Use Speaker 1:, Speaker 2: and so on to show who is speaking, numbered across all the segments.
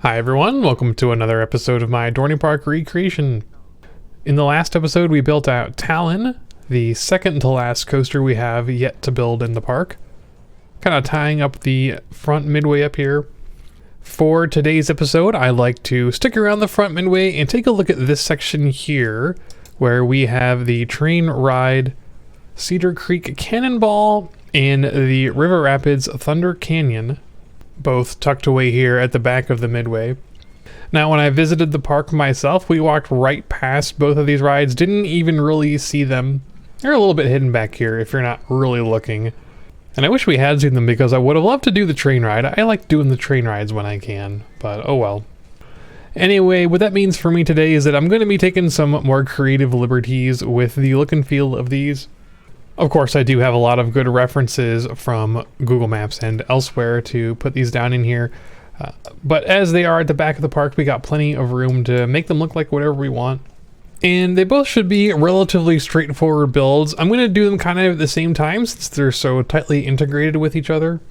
Speaker 1: Hi everyone, welcome to another episode of my Dorney Park recreation. In the last episode we built out Talon, the second to last coaster we have yet to build in the park. Kind of tying up the front midway up here. For today's episode I'd like to stick around the front midway and take a look at this section here where we have the train ride Cedar Creek Cannonball and the River Rapids Thunder Canyon, both tucked away here at the back of the midway. Now when I visited the park myself, we walked right past both of these rides, didn't even really see them. They're a little bit hidden back here if you're not really looking. And I wish we had seen them because I would have loved to do the train ride. I like doing the train rides when I can, but oh well. Anyway, what that means for me today is that I'm going to be taking some more creative liberties with the look and feel of these. Of course, I do have a lot of good references from Google Maps and elsewhere to put these down in here. But as they are at the back of the park, we got plenty of room to make them look like whatever we want. And they both should be relatively straightforward builds. I'm going to do them kind of at the same time since they're so tightly integrated with each other.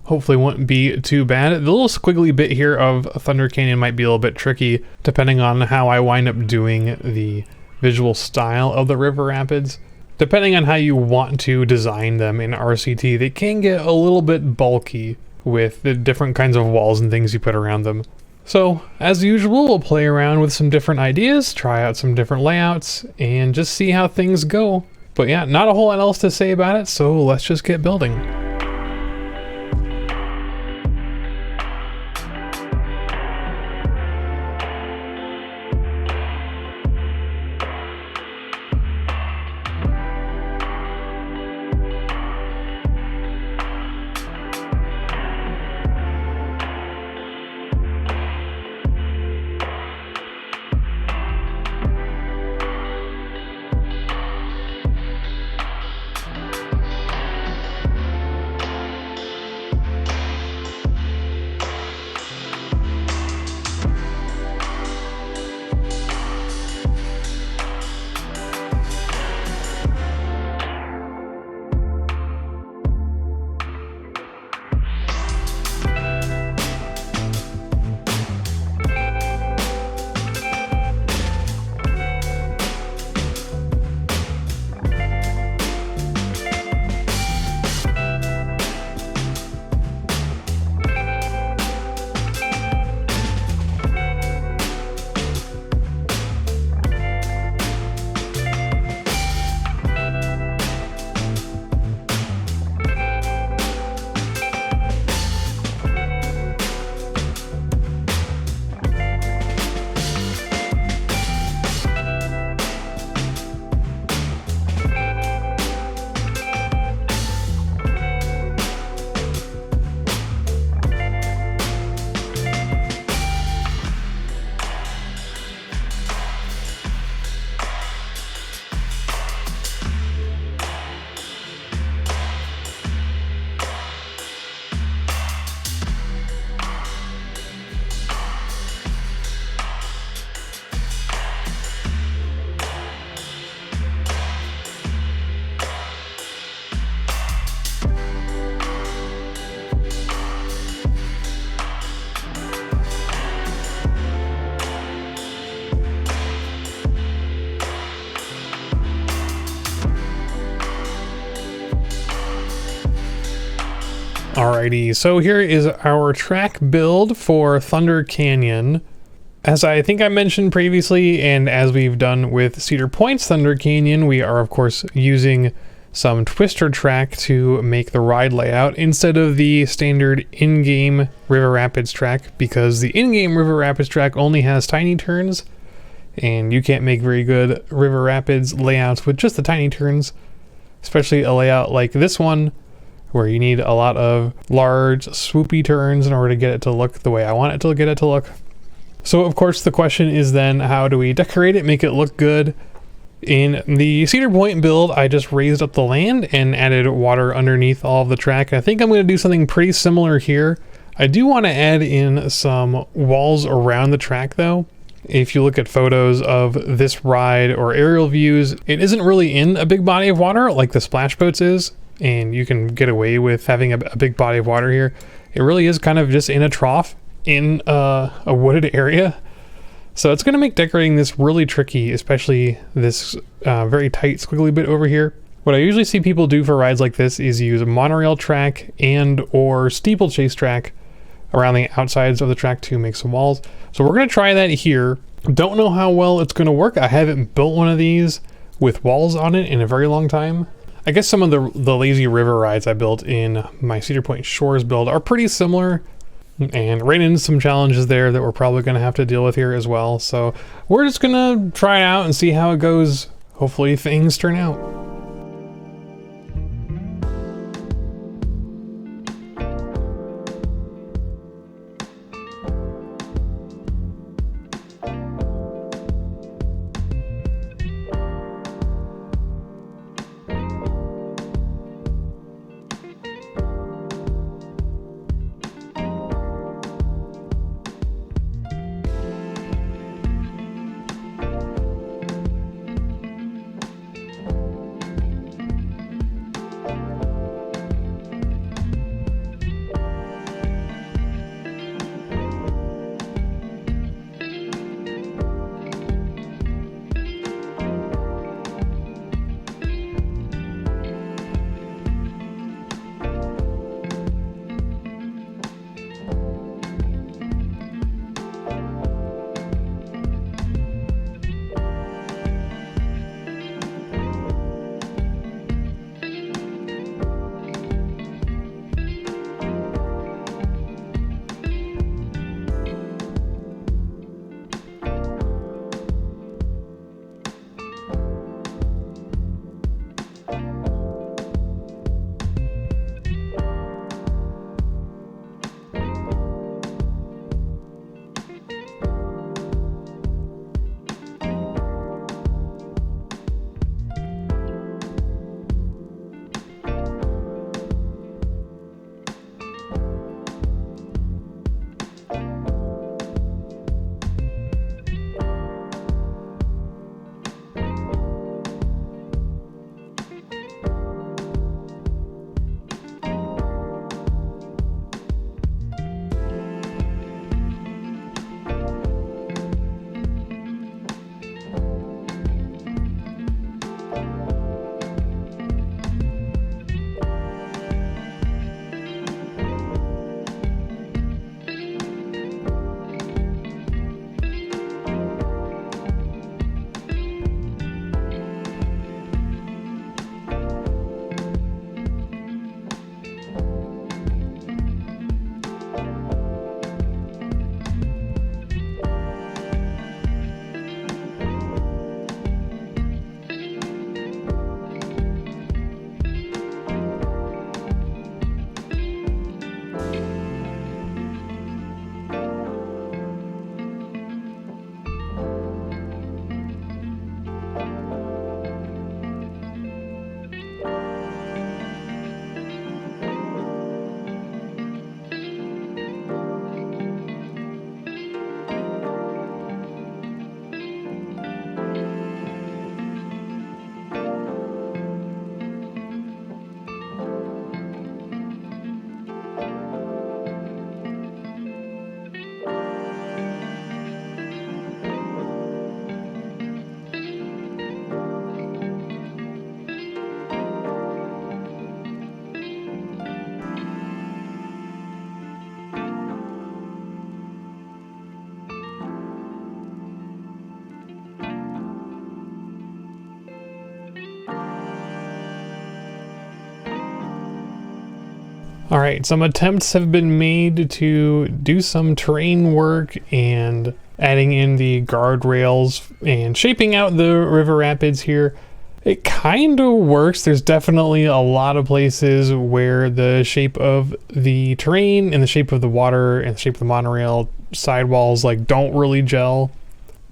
Speaker 1: Hopefully won't be too bad. The little squiggly bit here of Thunder Canyon might be a little bit tricky depending on how I wind up doing the visual style of the river rapids. Depending on how you want to design them in RCT, they can get a little bit bulky with the different kinds of walls and things you put around them. So, as usual, we'll play around with some different ideas, try out some different layouts, and just see how things go. But yeah, not a whole lot else to say about it, so let's just get building. Alrighty, so here is our track build for Thunder Canyon. As I think I mentioned previously, and as we've done with Cedar Point's Thunder Canyon, we are of course using some twister track to make the ride layout instead of the standard in-game River Rapids track, because the in-game River Rapids track only has tiny turns, and you can't make very good River Rapids layouts with just the tiny turns, especially a layout like this one, where you need a lot of large swoopy turns in order to get it to look the way I want it to get it to look. So of course the question is then, how do we decorate it, make it look good? In the Cedar Point build, I just raised up the land and added water underneath all of the track. I think I'm going to do something pretty similar here. I do want to add in some walls around the track though. If you look at photos of this ride or aerial views, it isn't really in a big body of water like the splash boats is. And you can get away with having a big body of water here. It really is kind of just in a trough. in a wooded area. So it's going to make decorating this really tricky, especially this very tight squiggly bit over here. What I usually see people do for rides like this is use a monorail track and or steeplechase track around the outsides of the track to make some walls. So we're going to try that here. Don't know how well it's going to work. I haven't built one of these with walls on it in a very long time. I guess some of the lazy river rides I built in my Cedar Point Shores build are pretty similar, and ran into some challenges there that we're probably going to have to deal with here as well. So we're just going to try it out and see how it goes. Hopefully things turn out. All right, some attempts have been made to do some terrain work and adding in the guardrails and shaping out the river rapids here. It kind of works. There's definitely a lot of places where the shape of the terrain and the shape of the water and the shape of the monorail sidewalls like don't really gel.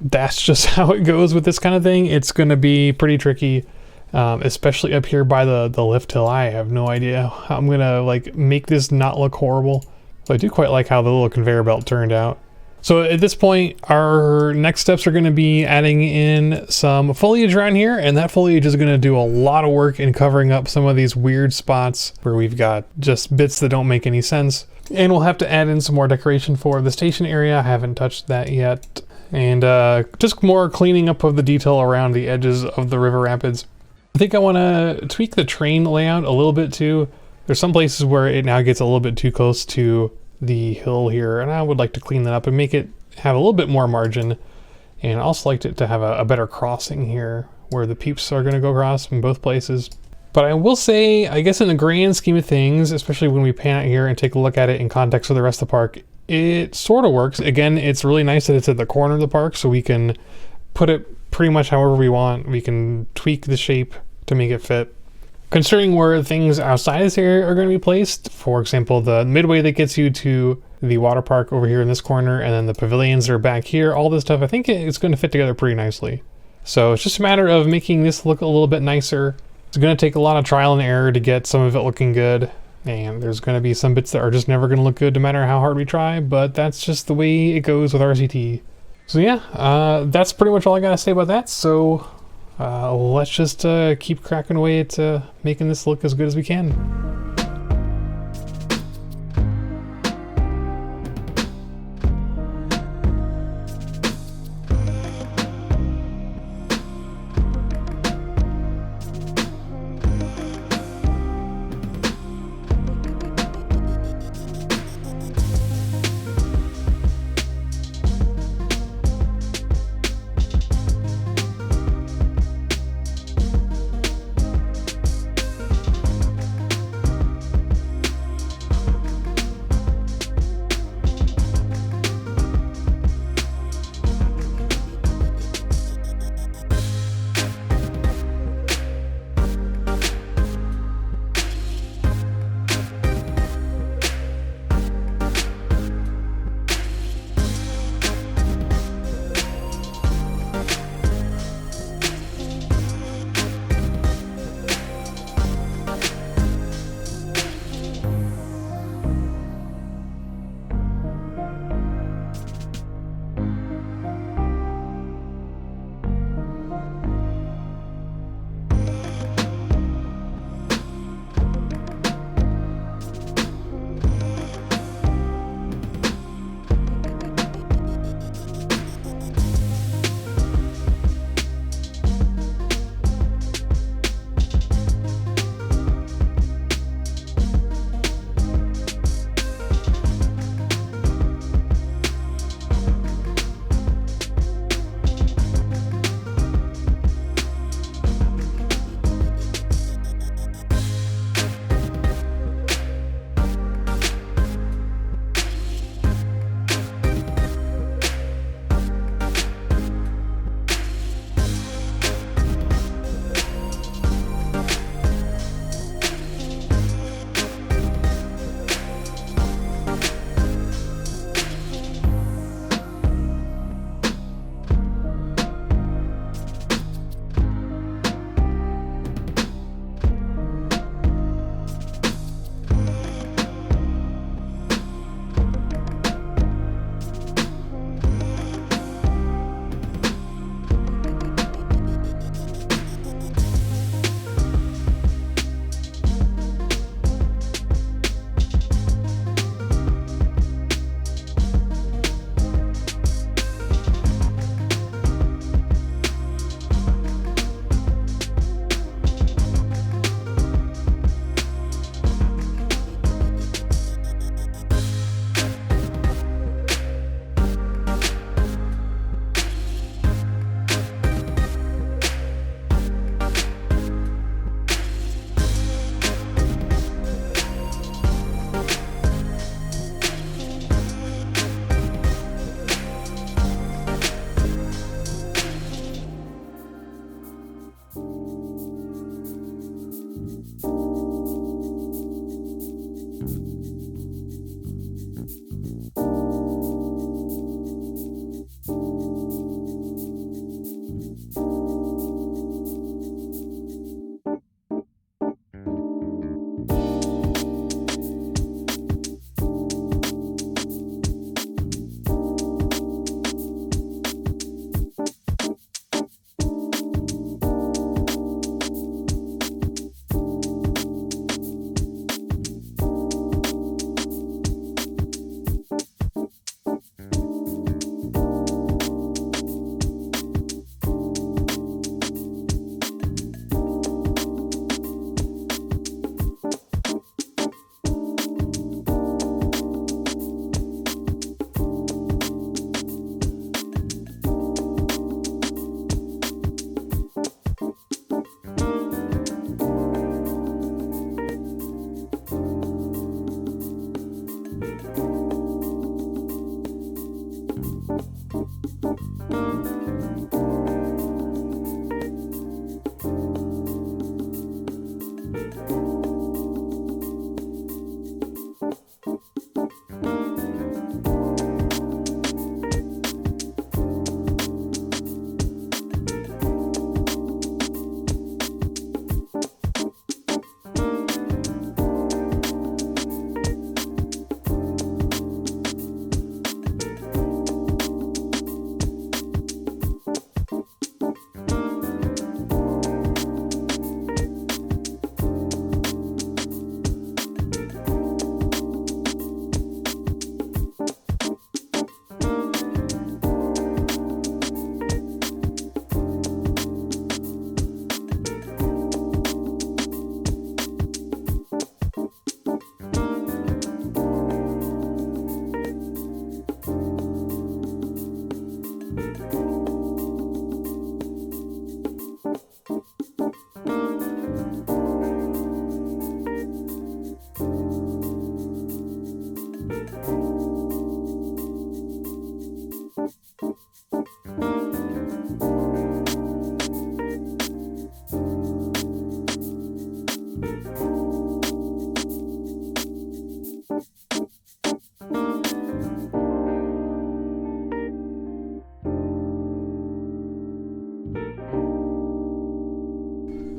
Speaker 1: That's just how it goes with this kind of thing. It's going to be pretty tricky. Especially up here by the lift hill. I have no idea how I'm gonna like make this not look horrible. So I do quite like how the little conveyor belt turned out. So at this point, our next steps are gonna be adding in some foliage around here, and that foliage is gonna do a lot of work in covering up some of these weird spots where we've got just bits that don't make any sense. And we'll have to add in some more decoration for the station area. I haven't touched that yet. And just more cleaning up of the detail around the edges of the river rapids. I think I want to tweak the train layout a little bit too. There's some places where it now gets a little bit too close to the hill here, and I would like to clean that up and make it have a little bit more margin. And I also like it to have a better crossing here where the peeps are going to go across in both places. But I will say, I guess in the grand scheme of things, especially when we pan out here and take a look at it in context of the rest of the park, it sort of works. Again, it's really nice that it's at the corner of the park, so we can put it pretty much however we want. We can tweak the shape to make it fit. Considering where things outside this area are going to be placed, for example, the midway that gets you to the water park over here in this corner, and then the pavilions that are back here, all this stuff, I think it's going to fit together pretty nicely. So it's just a matter of making this look a little bit nicer. It's going to take a lot of trial and error to get some of it looking good, and there's going to be some bits that are just never going to look good no matter how hard we try, but that's just the way it goes with RCT. So yeah, that's pretty much all I got to say about that. So let's just keep cracking away at making this look as good as we can.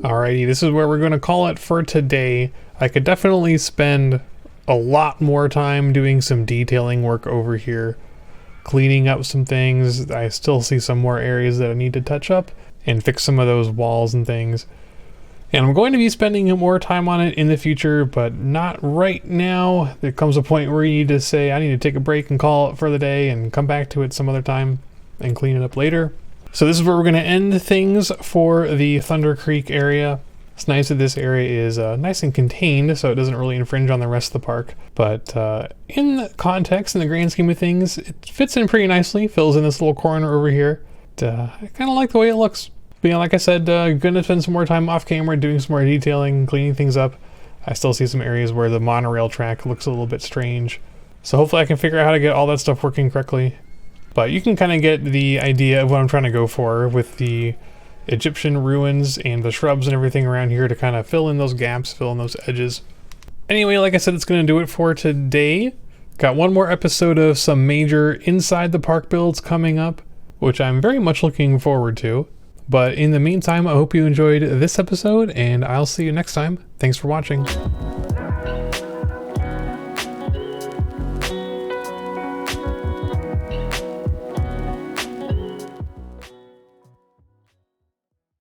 Speaker 1: Alrighty, this is where we're going to call it for today. I could definitely spend a lot more time doing some detailing work over here, cleaning up some things. I still see some more areas that I need to touch up and fix some of those walls and things. And I'm going to be spending more time on it in the future, but not right now. There comes a point where you need to say, I need to take a break and call it for the day and come back to it some other time and clean it up later. So this is where we're going to end things for the Thunder Creek area. It's nice that this area is nice and contained, so it doesn't really infringe on the rest of the park. But in the context, in the grand scheme of things, it fits in pretty nicely, fills in this little corner over here. I kind of like the way it looks. But yeah, like I said, gonna spend some more time off camera doing some more detailing, cleaning things up. I still see some areas where the monorail track looks a little bit strange. So hopefully I can figure out how to get all that stuff working correctly. But you can kind of get the idea of what I'm trying to go for with the Egyptian ruins and the shrubs and everything around here to kind of fill in those gaps, fill in those edges. Anyway, like I said, it's going to do it for today. Got one more episode of some major inside the park builds coming up, which I'm very much looking forward to. But in the meantime, I hope you enjoyed this episode, and I'll see you next time. Thanks for watching.